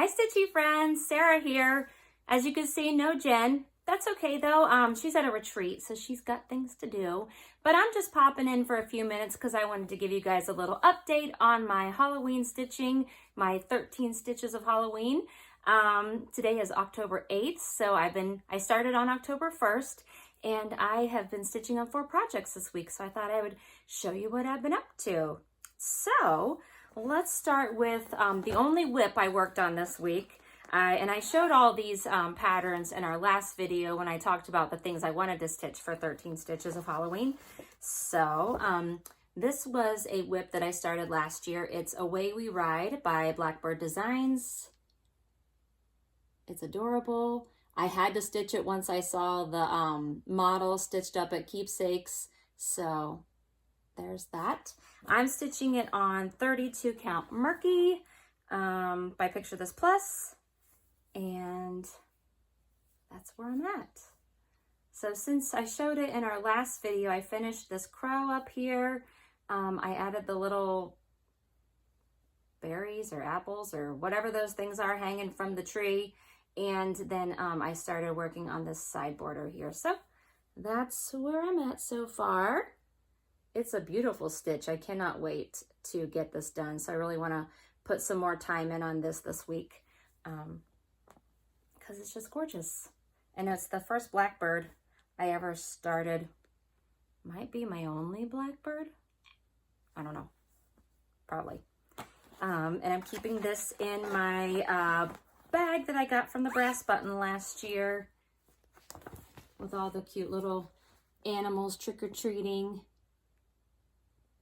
Hi Stitchy friends, Sarah here. As you can see, no Jen. That's okay though, she's at a retreat, so she's got things to do. But I'm just popping in for a few minutes because I wanted to give you guys a little update on my Halloween stitching, my 13 stitches of Halloween. Today is October 8th, so I started on October 1st, and I have been stitching on 4 projects this week, so I thought I would show you what I've been up to. So let's start with the only whip I worked on this week. And I showed all these patterns in our last video when I talked about the things I wanted to stitch for 13 stitches of Halloween. So this was a whip that I started last year. It's Away We Ride by Blackbird Designs. It's adorable. I had to stitch it once I saw the model stitched up at Keepsakes. So there's that. I'm stitching it on 32 count Murky by Picture This Plus. And that's where I'm at. So since I showed it in our last video, I finished this crow up here. I added the little berries or apples or whatever those things are hanging from the tree. And then I started working on this side border here. So that's where I'm at so far. It's a beautiful stitch. I cannot wait to get this done. So I really want to put some more time in on this week. Because it's just gorgeous. And it's the first Blackbird I ever started. Might be my only Blackbird. I don't know. Probably. And I'm keeping this in my bag that I got from the Brass Button last year. With all the cute little animals trick-or-treating.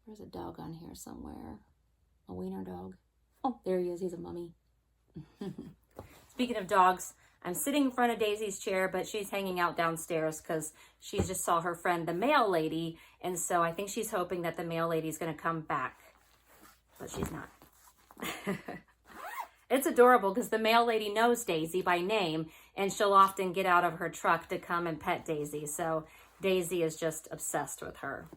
There's a dog on here somewhere. A wiener dog. Oh, there he is. He's a mummy. Speaking of dogs, I'm sitting in front of Daisy's chair, but she's hanging out downstairs because she just saw her friend, the mail lady. And so I think she's hoping that the mail lady's going to come back. But she's not. It's adorable because the mail lady knows Daisy by name, and she'll often get out of her truck to come and pet Daisy. So Daisy is just obsessed with her.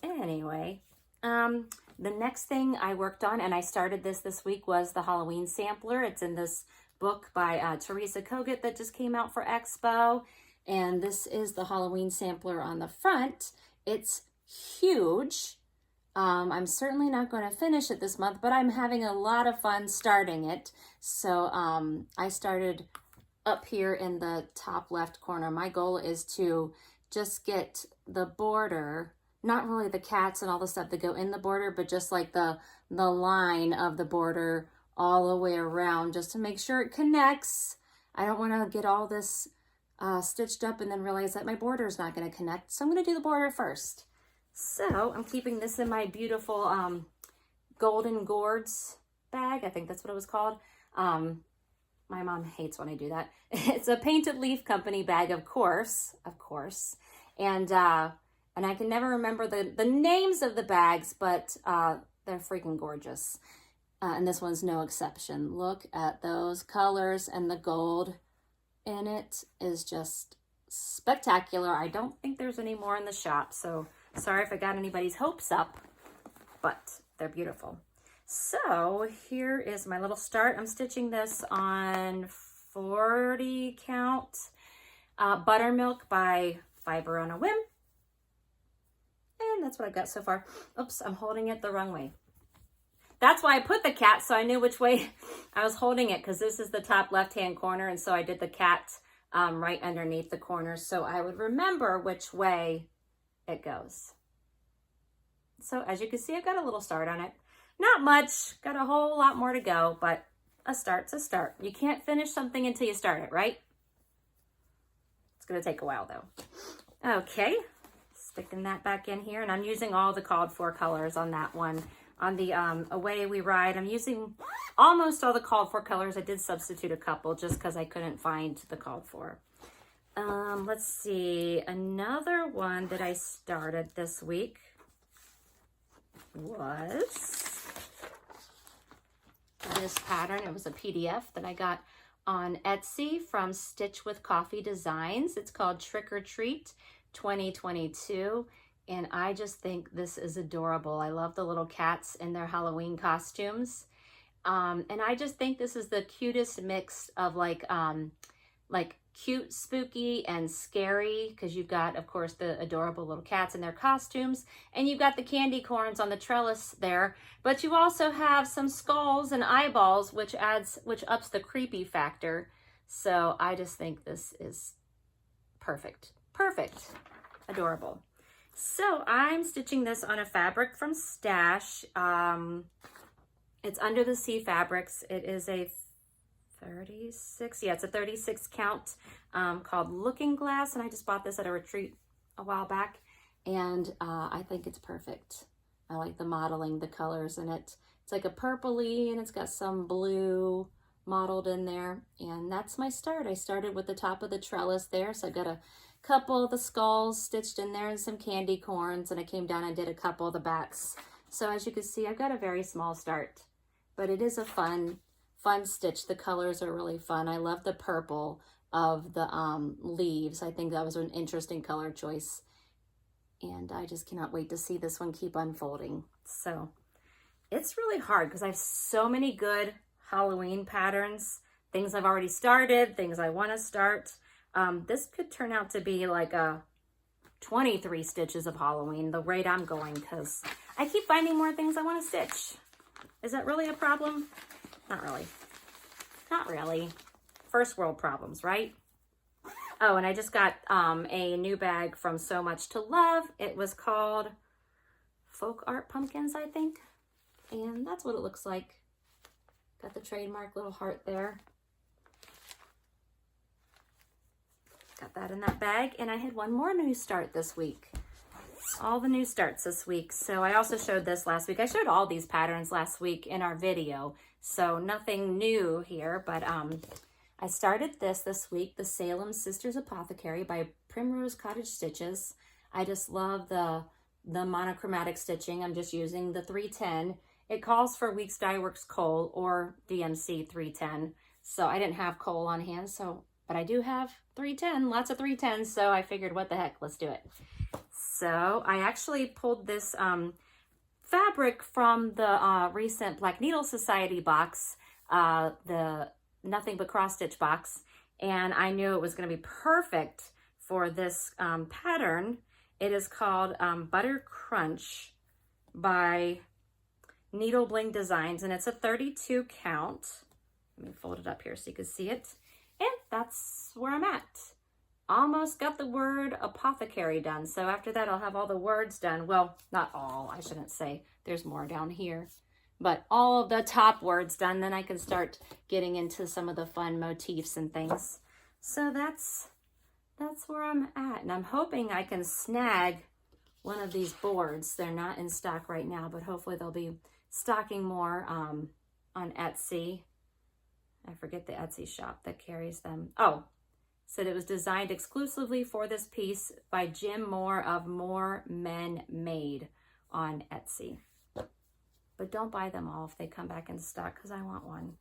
Anyway, the next thing I worked on, and I started this week, was the Halloween sampler. It's in this book by Teresa Kogut that just came out for Expo. And this is the Halloween sampler on the front. It's huge. I'm certainly not going to finish it this month, but I'm having a lot of fun starting it. So I started up here in the top left corner. My goal is to just get the border, not really the cats and all the stuff that go in the border, but just like the line of the border all the way around, just to make sure it connects. I don't want to get all this stitched up and then realize that my border is not going to connect. So I'm going to do the border first. So I'm keeping this in my beautiful Golden Gourds bag. I think that's what it was called. My mom hates when I do that. It's a Painted Leaf Company bag, of course. And I can never remember the names of the bags, but they're freaking gorgeous. And this one's no exception. Look at those colors, and the gold in it is just spectacular. I don't think there's any more in the shop, so sorry if I got anybody's hopes up, but they're beautiful. So here is my little start. I'm stitching this on 40 count Buttermilk by Fiber on a Whim. And that's what I've got so far. Oops, I'm holding it the wrong way. That's why I put the cat, so I knew which way I was holding it, because this is the top left-hand corner, and so I did the cat right underneath the corner, so I would remember which way it goes. So as you can see, I've got a little start on it. Not much, got a whole lot more to go, but a start's a start. You can't finish something until you start it, right? It's gonna take a while though. Okay, sticking that back in here, and I'm using all the called for colors on that one. On the Away We Ride, I'm using almost all the called for colors. I did substitute a couple just because I couldn't find the called for. Let's see, another one that I started this week was this pattern. It was a PDF that I got on Etsy from Stitch with Coffee Designs. It's called Trick or Treat 2022. And I just think this is adorable. I love the little cats in their Halloween costumes. And I just think this is the cutest mix of like cute, spooky, and scary, because you've got, of course, the adorable little cats in their costumes, and you've got the candy corns on the trellis there, but you also have some skulls and eyeballs, which ups the creepy factor. So I just think this is perfect. Perfect. Adorable. So I'm stitching this on a fabric from Stash. It's Under the Sea Fabrics. It is a 36, yeah, it's a 36 count, called Looking Glass, and I just bought this at a retreat a while back, and I think it's perfect. I like the modeling, the colors in it. It's like a purpley, and it's got some blue modeled in there, and that's my start. I started with the top of the trellis there, so I got a couple of the skulls stitched in there and some candy corns, and I came down and did a couple of the backs. So as you can see, I've got a very small start, but it is a fun stitch. The colors are really fun. I love the purple of the leaves. I think that was an interesting color choice, and I just cannot wait to see this one keep unfolding. So it's really hard because I have so many good Halloween patterns, things I've already started, things I want to start. This could turn out to be like a 23 stitches of Halloween, the rate I'm going, because I keep finding more things I want to stitch. Is that really a problem? Not really. Not really. First world problems, right? Oh, and I just got a new bag from So Much to Love. It was called Folk Art Pumpkins, I think. And that's what it looks like. Got the trademark little heart there. Got that in that bag. And I had one more new start this week. All the new starts this week. So I also showed this last week. I showed all these patterns last week in our video. So nothing new here, but I started this week, the Salem Sisters Apothecary by Primrose Cottage Stitches. I just love the monochromatic stitching. I'm just using the 310. It calls for Weeks Dye Works Kohl or DMC 310. So I didn't have Kohl on hand, but I do have 310, lots of 310s. So I figured, what the heck, let's do it. So I actually pulled this fabric from the recent Black Needle Society box, the Nothing But Cross Stitch box, and I knew it was going to be perfect for this pattern. It is called Butter Crunch by Needle Bling Designs, and it's a 32 count. Let me fold it up here so you can see it. And that's where I'm at. Almost got the word apothecary done. So after that, I'll have all the words done. Well, not all, I shouldn't say. There's more down here. But all of the top words done, then I can start getting into some of the fun motifs and things. So that's where I'm at. And I'm hoping I can snag one of these boards. They're not in stock right now, but hopefully they'll be stocking more on Etsy. I forget the Etsy shop that carries them. Oh, said it was designed exclusively for this piece by Jim Moore of More Men Made on Etsy. But don't buy them all if they come back in stock, because I want one.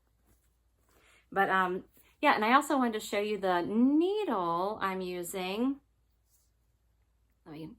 But yeah, and I also wanted to show you the needle I'm using. Let me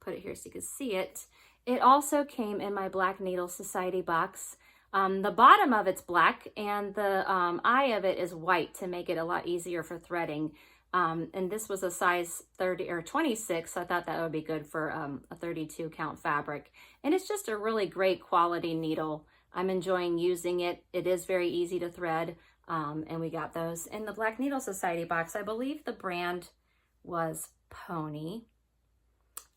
put it here so you can see it. It also came in my Black Needle Society box. The bottom of it's black, and the eye of it is white to make it a lot easier for threading. And this was a size 30 or 26, so I thought that would be good for a 32 count fabric. And it's just a really great quality needle. I'm enjoying using it. It is very easy to thread, and we got those in the Black Needle Society box. I believe the brand was Pony.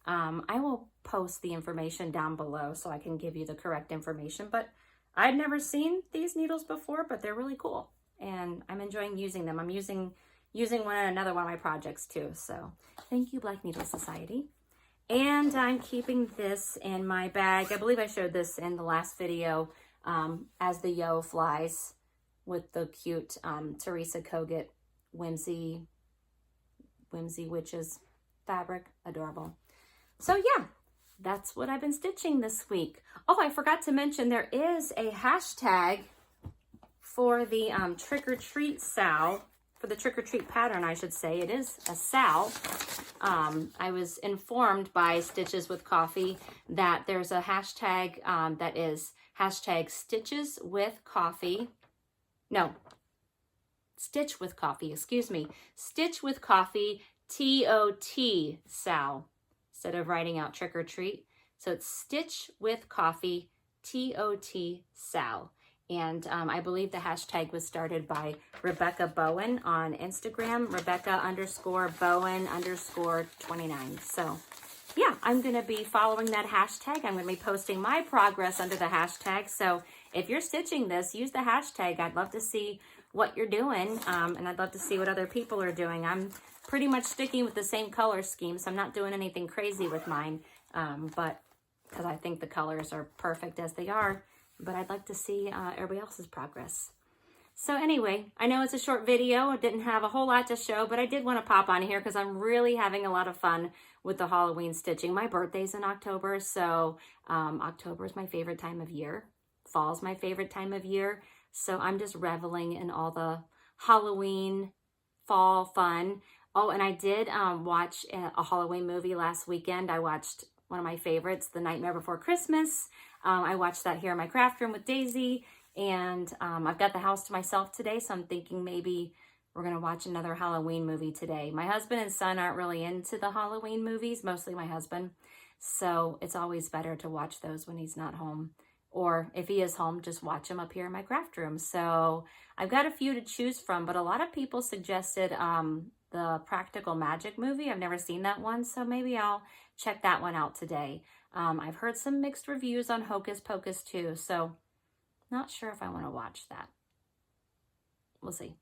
I will post the information down below so I can give you the correct information, but I'd never seen these needles before, but they're really cool, and I'm enjoying using them. I'm using one in another one of my projects too. So thank you, Black Needle Society. And I'm keeping this in my bag. I believe I showed this in the last video as the Yo flies with the cute Teresa Kogut Whimsy Witches fabric. Adorable. So yeah, that's what I've been stitching this week. Oh, I forgot to mention there is a hashtag for the trick or treat Sal. For the trick-or-treat pattern, I should say. It is a Sal. I was informed by Stitches with Coffee that there's a hashtag that is hashtag stitches with coffee. No, stitch with coffee, excuse me. Stitch with coffee, TOT, Sal, instead of writing out trick or treat. So it's stitch with coffee, TOT, Sal. And I believe the hashtag was started by Rebecca Bowen on Instagram, Rebecca_Bowen_29. So yeah, I'm going to be following that hashtag. I'm going to be posting my progress under the hashtag. So if you're stitching this, use the hashtag. I'd love to see what you're doing, and I'd love to see what other people are doing. I'm pretty much sticking with the same color scheme, so I'm not doing anything crazy with mine, but because I think the colors are perfect as they are. But I'd like to see everybody else's progress. So anyway, I know it's a short video. I didn't have a whole lot to show, but I did want to pop on here because I'm really having a lot of fun with the Halloween stitching. My birthday's in October, so October is my favorite time of year. Fall's my favorite time of year. So I'm just reveling in all the Halloween fall fun. Oh, and I did watch a Halloween movie last weekend. I watched one of my favorites, The Nightmare Before Christmas. I watched that here in my craft room with Daisy, and I've got the house to myself today, so I'm thinking maybe we're going to watch another Halloween movie today. My husband and son aren't really into the Halloween movies, mostly my husband, so it's always better to watch those when he's not home. Or if he is home, just watch him up here in my craft room. So I've got a few to choose from, but a lot of people suggested the Practical Magic movie. I've never seen that one, so maybe I'll check that one out today. I've heard some mixed reviews on Hocus Pocus too, so not sure if I want to watch that. We'll see.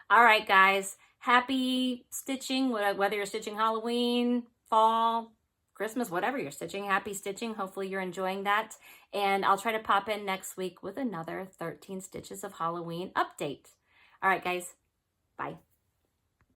All right, guys. Happy stitching, whether you're stitching Halloween, fall, Christmas, whatever you're stitching. Happy stitching. Hopefully you're enjoying that. And I'll try to pop in next week with another 13 Stitches of Halloween update. All right, guys. Bye.